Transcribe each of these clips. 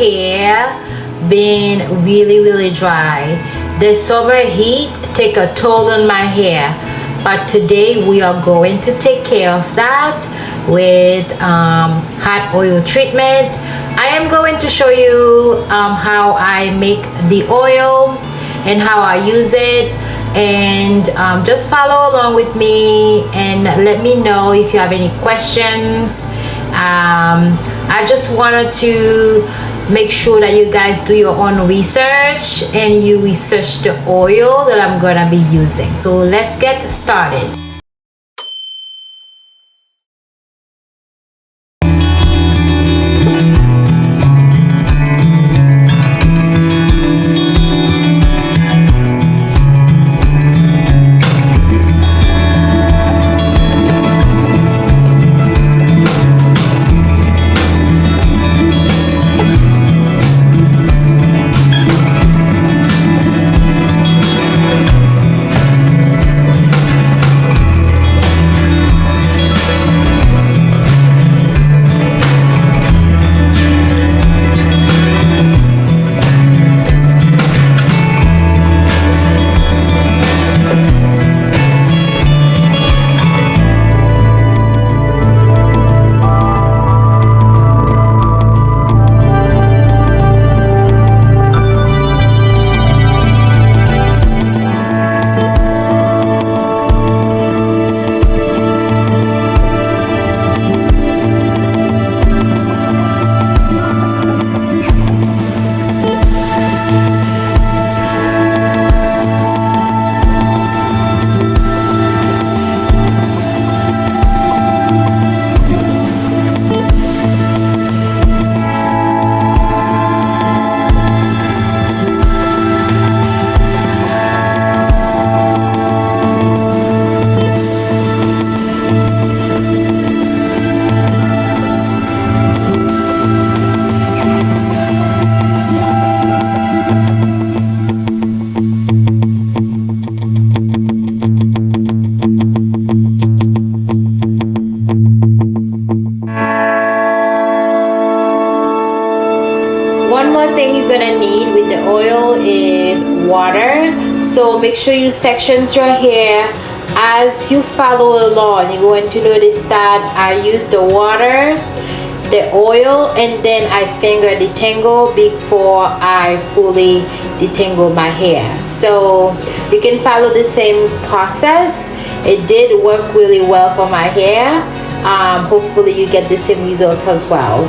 hair been really dry. The summer heat take a toll on my hair, but today we are going to take care of that with hot oil treatment. I am going to show you how I make the oil and how I use it, and just follow along with me and let me know if you have any questions. I just wanted to make sure that you guys do your own research and you research the oil that I'm gonna be using. So let's get started. One more thing you're gonna need with the oil is water. So make sure you section your hair. As you follow along, you're going to notice that I use the water, the oil, and then I finger detangle before I fully detangle my hair. So you can follow the same process. It did work really well for my hair. Hopefully you get the same results as well.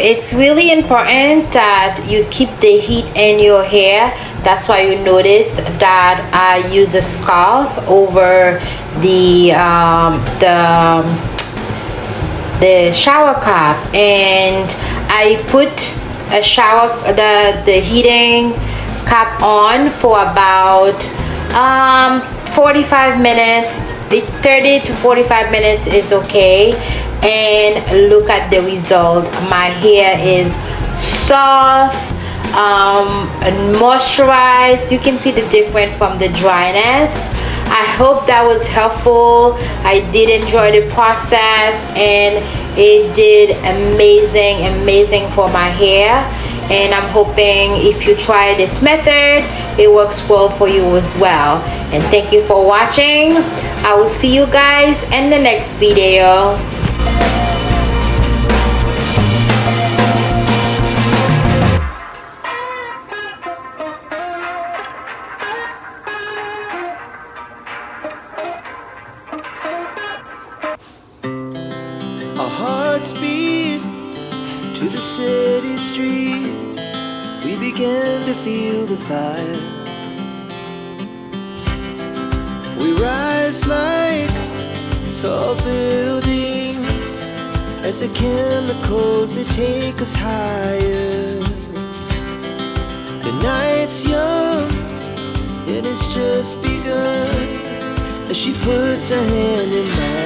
it's really important that you keep the heat in your hair. That's why you notice that I use a scarf over the shower cap, and I put the heating cap on for about 45 minutes. 30 to 45 minutes is okay, and look at the result. My hair is soft and moisturized. You can see the difference from the dryness. I hope that was helpful. I did enjoy the process, and it did amazing for my hair. And I'm hoping if you try this method, it works well for you as well. And thank you for watching. I will see you guys in the next video. Our hearts beat to the city streets. We began to feel the fire. We rise like tall buildings as the chemicals, they take us higher. The night's young, it has just begun as she puts her hand in mine.